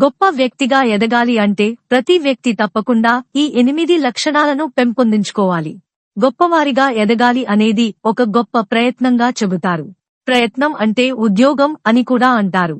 గొప్ప వ్యక్తిగా ఎదగాలి అంటే ప్రతి వ్యక్తి తప్పకుండా ఈ 8 లక్షణాలను పెంపొందించుకోవాలి. గొప్పవారిగా ఎదగాలి అనేది ఒక గొప్ప ప్రయత్నంగా చెబుతారు. ప్రయత్నం అంటే ఉద్యోగం అని కూడా అంటారు.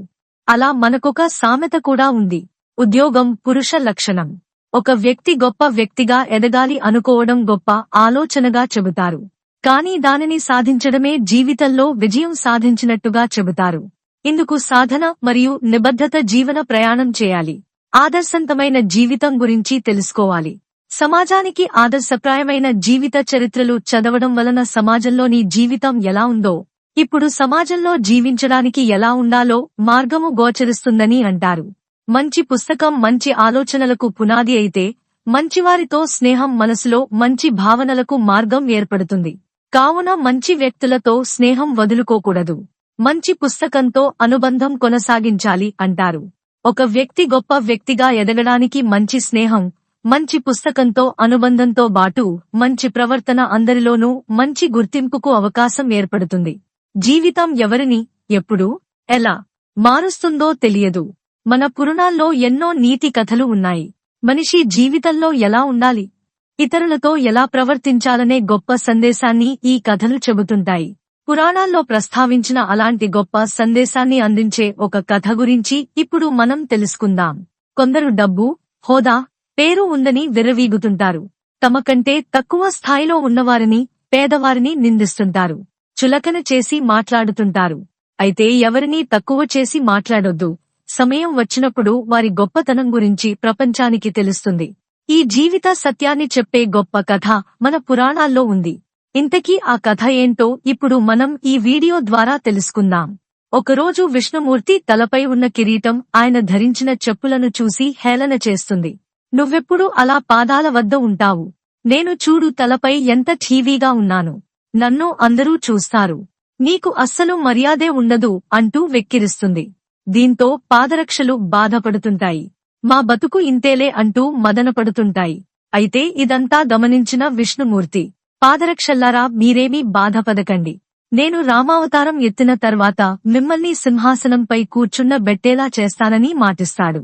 అలా మనకొక సామెత కూడా ఉంది. ఉద్యోగం పురుష లక్షణం. ఒక వ్యక్తి గొప్ప వ్యక్తిగా ఎదగాలి అనుకోవడం గొప్ప ఆలోచనగా చెబుతారు. కానీ దానిని సాధించడమే జీవితంలో విజయం సాధించినట్టుగా చెబుతారు. ఇందుకు సాధన మరియు నిబద్ధత జీవన ప్రయాణం చేయాలి. ఆదర్శవంతమైన జీవితం గురించి తెలుసుకోవాలి. సమాజానికి ఆదర్శప్రాయమైన జీవిత చరిత్రలు చదవడం వలన సమాజంలోని జీవితం ఎలా ఉందో, ఇప్పుడు సమాజంలో జీవించడానికి ఎలా ఉండాలో మార్గము గోచరిస్తుందని అంటారు. మంచి పుస్తకం మంచి ఆలోచనలకు పునాది అయితే, మంచివారితో స్నేహం మనసులో మంచి భావనలకు మార్గం ఏర్పడుతుంది. కావున మంచి వ్యక్తులతో స్నేహం వదులుకోకూడదు. మంచి పుస్తకంతో అనుబంధం కొనసాగించాలి అంటారు. ఒక వ్యక్తి గొప్ప వ్యక్తిగా ఎదగడానికి మంచి స్నేహం, మంచి పుస్తకంతో అనుబంధంతో బాటు మంచి ప్రవర్తన అందరిలోనూ మంచి గుర్తింపుకు అవకాశం ఏర్పడుతుంది. జీవితం ఎవరిని, ఎప్పుడు, ఎలా మారుస్తుందో తెలియదు. మన పురాణాల్లో ఎన్నో నీతి కథలు ఉన్నాయి. మనిషి జీవితంలో ఎలా ఉండాలి, ఇతరులతో ఎలా ప్రవర్తించాలనే గొప్ప సందేశాన్ని ఈ కథలు చెబుతుంటాయి. పురాణాల్లో ప్రస్తావించిన అలాంటి గొప్ప సందేశాన్ని అందించే ఒక కథ గురించి ఇప్పుడు మనం తెలుసుకుందాం. కొందరు డబ్బు, హోదా, పేరు ఉందని విర్రవీగుతుంటారు. తమ కంటే తక్కువ స్థాయిలో ఉన్నవారిని, పేదవారిని నిందిస్తుంటారు. చులకన చేసి మాట్లాడుతుంటారు. అయితే ఎవరినీ తక్కువ చేసి మాట్లాడొద్దు. సమయం వచ్చినప్పుడు వారి గొప్పతనం గురించి ప్రపంచానికి తెలుస్తుంది. ఈ జీవిత సత్యాన్ని చెప్పే గొప్ప కథ మన పురాణాల్లో ఉంది. ఇంతకీ ఆ కథ ఏంటో ఇప్పుడు మనం ఈ వీడియో ద్వారా తెలుసుకుందాం. ఒకరోజు విష్ణుమూర్తి తలపై ఉన్న కిరీటం ఆయన ధరించిన చెప్పులను చూసి హేళన చేస్తుంది. నువ్వెప్పుడు అలా పాదాల వద్ద ఉంటావు? నేను చూడు తలపై ఎంత ఠీవీగా ఉన్నాను. నన్ను అందరూ చూస్తారు. నీకు అస్సలు మర్యాదే ఉండదు అంటూ వెక్కిరిస్తుంది. దీంతో పాదరక్షలు బాధపడుతుంటాయి. మా బతుకు ఇంతేలే అంటూ మదనపడుతుంటాయి. అయితే ఇదంతా గమనించిన విష్ణుమూర్తి, పాదరక్షల్లారా మీరేమీ బాధపడకండి. నేను రామావతారం ఎత్తిన తర్వాత మిమ్మల్ని సింహాసనంపై కూర్చున్న బెట్టేలా చేస్తానని మాటిస్తాడు.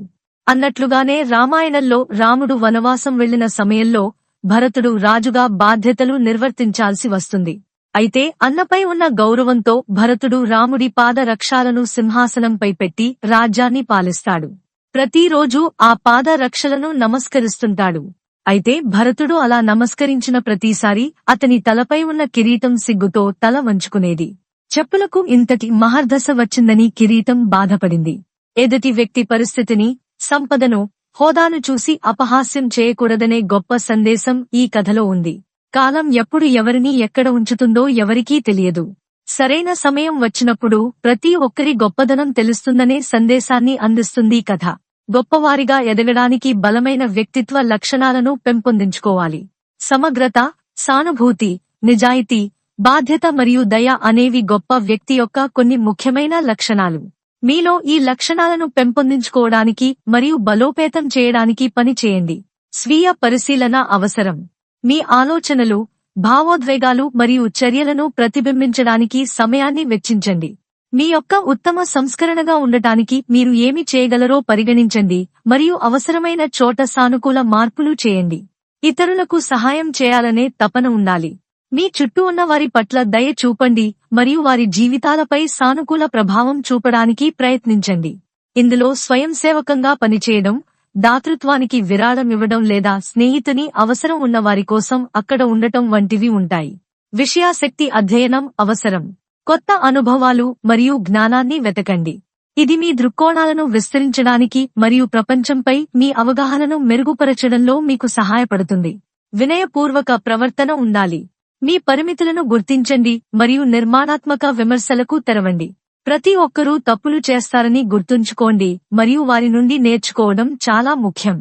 అన్నట్లుగానే రామాయణంలో రాముడు వనవాసం వెళ్లిన సమయంలో భరతుడు రాజుగా బాధ్యతలు నిర్వర్తించాల్సి వస్తుంది. అయితే అన్నపై ఉన్న గౌరవంతో భరతుడు రాముడి పాద రక్షాలను సింహాసనంపై పెట్టి రాజ్యాన్ని పాలిస్తాడు. ప్రతిరోజూ ఆ పాద రక్షలను నమస్కరిస్తుంటాడు. అయితే భరతుడు అలా నమస్కరించిన ప్రతిసారి అతని తలపై ఉన్న కిరీటం సిగ్గుతో తల వంచుకునేది. చెప్పులకు ఇంతటి మహర్దశ వచ్చిందని కిరీటం బాధపడింది. ఎదుటి వ్యక్తి పరిస్థితిని, సంపదను, హోదాను చూసి అపహాస్యం చేయకూడదనే గొప్ప సందేశం ఈ కథలో ఉంది. కాలం ఎప్పుడు ఎవరిని ఎక్కడ ఉంచుతుందో ఎవరికీ తెలియదు. సరైన సమయం వచ్చినప్పుడు ప్రతి ఒక్కరి గొప్పదనం తెలుస్తుందనే సందేశాన్ని అందిస్తుంది కథ. గొప్పవారిగా ఎదగడానికి బలమైన వ్యక్తిత్వ లక్షణాలను పెంపొందించుకోవాలి. సమగ్రత, సానుభూతి, నిజాయితీ, బాధ్యత మరియు దయ అనేవి గొప్ప వ్యక్తి యొక్క కొన్ని ముఖ్యమైన లక్షణాలు. మీలో ఈ లక్షణాలను పెంపొందించుకోవడానికి మరియు బలోపేతం చేయడానికి పని చేయండి. స్వీయ పరిశీలన అవసరం. మీ ఆలోచనలు, భావోద్వేగాలు మరియు చర్యలను ప్రతిబింబించడానికి సమయాన్ని వెచ్చించండి. మీ యొక్క ఉత్తమ సంస్కరణగా ఉండటానికి మీరు ఏమి చేయగలరో పరిగణించండి మరియు అవసరమైన చోట సానుకూల మార్పులు చేయండి. ఇతరులకు సహాయం చేయాలనే తపన ఉండాలి. మీ చుట్టూ ఉన్న వారి పట్ల దయ చూపండి మరియు వారి జీవితాలపై సానుకూల ప్రభావం చూపడానికి ప్రయత్నించండి. ఇందులో స్వయంసేవకంగా పనిచేయడం, దాతృత్వానికి విరాళమివ్వడం లేదా స్నేహితుని అవసరం ఉన్న వారి కోసం అక్కడ ఉండటం వంటివి ఉంటాయి. విషయాసక్తి అధ్యయనం అవసరం. కొత్త అనుభవాలు మరియు జ్ఞానాన్ని వెతకండి. ఇది మీ దృక్కోణాలను విస్తరించడానికి మరియు ప్రపంచంపై మీ అవగాహనను మెరుగుపరచడంలో మీకు సహాయపడుతుంది. వినయపూర్వక ప్రవర్తన ఉండాలి. మీ పరిమితులను గుర్తించండి మరియు నిర్మాణాత్మక విమర్శలకు తెరవండి. ప్రతి ఒక్కరూ తప్పులు చేస్తారని గుర్తుంచుకోండి మరియు వారి నుండి నేర్చుకోవడం చాలా ముఖ్యం.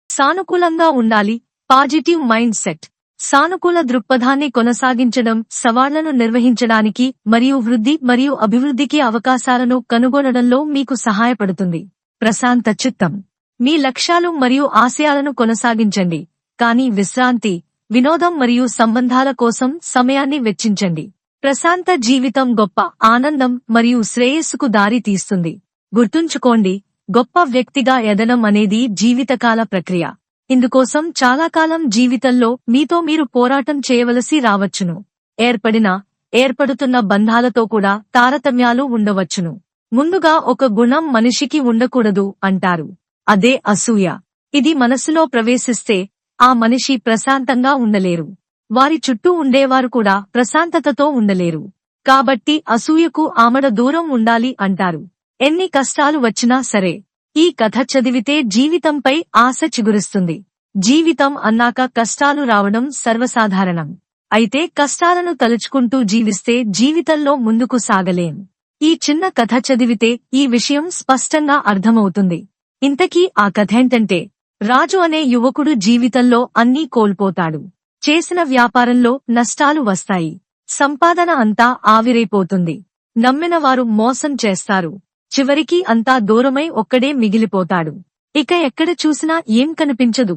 సానుకూలంగా ఉండాలి. Positive mind set. సానుకూల దృక్పథాన్ని కొనసాగించడం సవాళ్లను నిర్వహించడానికి మరియు వృద్ధి మరియు అభివృద్ధికి అవకాశాలను కనుగొనడంలో మీకు సహాయపడుతుంది. ప్రశాంత చిత్తం. మీ లక్ష్యాలు మరియు ఆశయాలను కొనసాగించండి, కానీ విశ్రాంతి, వినోదం మరియు సంబంధాల కోసం సమయాన్ని వెచ్చించండి. ప్రశాంత జీవితం గొప్ప ఆనందం మరియు శ్రేయస్సుకు దారి తీస్తుంది. గుర్తుంచుకోండి, గొప్ప వ్యక్తిగా ఎదగడం అనేది జీవితకాల ప్రక్రియ. ఇందుకోసం చాలా కాలం జీవితంలో మీతో మీరు పోరాటం చేయవలసి రావచ్చును. ఏర్పడుతున్న బంధాలతో కూడా తారతమ్యాలు ఉండవచ్చును. ముందుగా ఒక గుణం మనిషికి ఉండకూడదు అంటారు. అదే అసూయ. ఇది మనసులో ప్రవేశిస్తే ఆ మనిషి ప్రశాంతంగా ఉండలేరు. వారి చుట్టూ ఉండేవారు కూడా ప్రశాంతతతో ఉండలేరు. కాబట్టి అసూయకు ఆమడ దూరం ఉండాలి అంటారు. ఎన్ని కష్టాలు వచ్చినా సరే ఈ కథ చదివితే జీవితంపై ఆశ చిగురిస్తుంది. జీవితం అన్నాక కష్టాలు రావడం సర్వసాధారణం. అయితే కష్టాలను తలుచుకుంటూ జీవిస్తే జీవితంలో ముందుకు సాగలేం. ఈ చిన్న కథ చదివితే ఈ విషయం స్పష్టంగా అర్థమవుతుంది. ఇంతకీ ఆ కథేంటంటే, రాజు అనే యువకుడు జీవితంలో అన్నీ కోల్పోతాడు. చేసిన వ్యాపారంలో నష్టాలు వస్తాయి. సంపాదన అంతా ఆవిరైపోతుంది. నమ్మిన వారు మోసం చేస్తారు. చివరికి అంతా దూరమై ఒక్కడే మిగిలిపోతాడు. ఇక ఎక్కడ చూసినా ఏం కనిపించదు.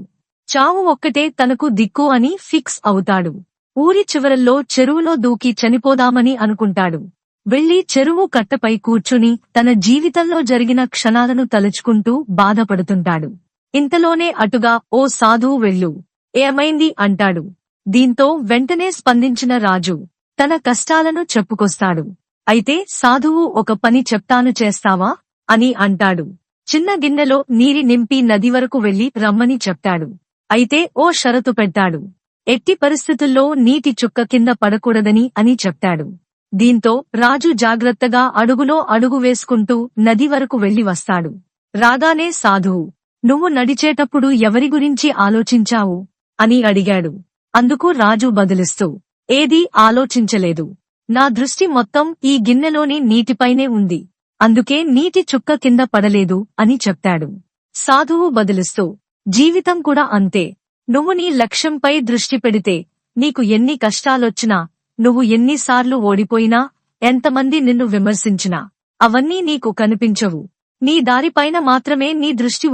చావు ఒక్కటే తనకు దిక్కు అని ఫిక్స్ అవుతాడు. ఊరి చివరల్లో చెరువులో దూకి చనిపోదామని అనుకుంటాడు. వెళ్లి చెరువు కట్టపై కూర్చుని తన జీవితంలో జరిగిన క్షణాలను తలుచుకుంటూ బాధపడుతుంటాడు. ఇంతలోనే అటుగా ఓ సాధువు వెళ్ళు, ఏమైంది అంటాడు. దీంతో వెంటనే స్పందించిన రాజు తన కష్టాలను చెప్పుకొస్తాడు. అయితే సాధువు ఒక పని చెప్తాను చేస్తావా అని అంటాడు. చిన్న గిన్నెలో నీరి నింపి నది వరకు వెళ్లి రమ్మని చెప్తాడు. అయితే ఓ షరతు పెట్టాడు. ఎట్టి పరిస్థితుల్లో నీటి చుక్క కింద పడకూడదని అని చెప్తాడు. దీంతో రాజు జాగ్రత్తగా అడుగులో అడుగు వేసుకుంటూ నది వరకు వెళ్లి వస్తాడు. రాగానే సాధువు, నువ్వు నడిచేటప్పుడు ఎవరి గురించి ఆలోచించావు అని అడిగాడు. అందుకు రాజు బదులిస్తూ, ఏదీ ఆలోచించలేదు. నా దృష్టి మొత్తం ఈ గిన్నెలోని నీటిపైనే ఉంది. అందుకే నీటి చుక్క కింద పడలేదు అని చెప్తాడు. సాధువు బదులిస్తూ, జీవితం కూడా అంతే. నువ్వు నీ లక్ష్యంపై దృష్టి పెడితే నీకు ఎన్ని కష్టాలొచ్చినా, నువ్వు ఎన్నిసార్లు ఓడిపోయినా, ఎంతమంది నిన్ను విమర్శించినా అవన్నీ నీకు కనిపించవు. నీ దారిపైన మాత్రమే నీ దృష్టి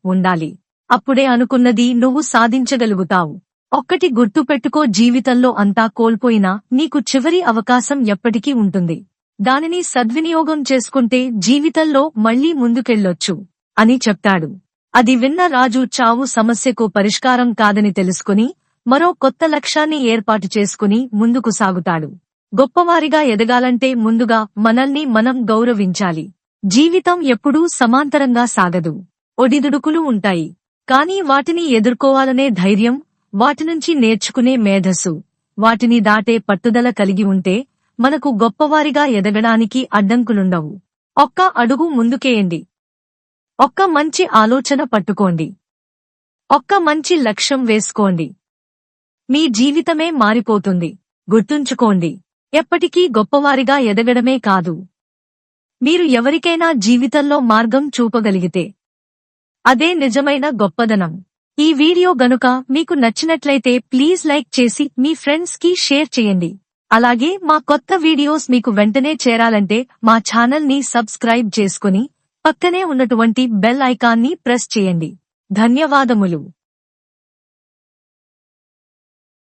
ఉండాలి. అప్పుడే అనుకున్నది నువ్వు సాధించగలుగుతావు. ఒక్కటి గుర్తుపెట్టుకో, జీవితంలో అంతా కోల్పోయినా నీకు చివరి అవకాశం ఎప్పటికీ ఉంటుంది. దానిని సద్వినియోగం చేసుకుంటే జీవితంలో మళ్లీ ముందుకెళ్లొచ్చు అని చెప్తాడు. అది విన్న రాజు చావు సమస్యకు పరిష్కారం కాదని తెలుసుకుని మరో కొత్త లక్ష్యాన్ని ఏర్పాటు చేసుకుని ముందుకు సాగుతాడు. గొప్పవారిగా ఎదగాలంటే ముందుగా మనల్ని మనం గౌరవించాలి. జీవితం ఎప్పుడూ సమాంతరంగా సాగదు. ఒడిదుడుకులు ఉంటాయి. కానీ వాటిని ఎదుర్కోవాలనే ధైర్యం, వాటినుంచి నేర్చుకునే మేధస్సు, వాటిని దాటే పట్టుదల కలిగి ఉంటే మనకు గొప్పవారిగా ఎదగడానికి అడ్డంకులుండవు. ఒక్క అడుగు ముందుకేయండి. ఒక్క మంచి ఆలోచన పట్టుకోండి. ఒక్క మంచి లక్ష్యం వేసుకోండి. మీ జీవితమే మారిపోతుంది. గుర్తుంచుకోండి, ఎప్పటికీ గొప్పవారిగా ఎదగడమే కాదు, మీరు ఎవరికైనా జీవితంలో మార్గం చూపగలిగితే అదే నిజమైన గొప్పదనం. ఈ వీడియో గనుక మీకు నచ్చినట్లయితే ప్లీజ్ లైక్ చేసి మీ ఫ్రెండ్స్ కి షేర్ చేయండి. అలాగే మా కొత్త వీడియోస్ మీకు వెంటనే చేరాలంటే మా ఛానల్ ని సబ్స్క్రైబ్ చేసుకుని పక్కనే ఉన్నటువంటి బెల్ ఐకాన్ ని ప్రెస్ చేయండి. ధన్యవాదములు.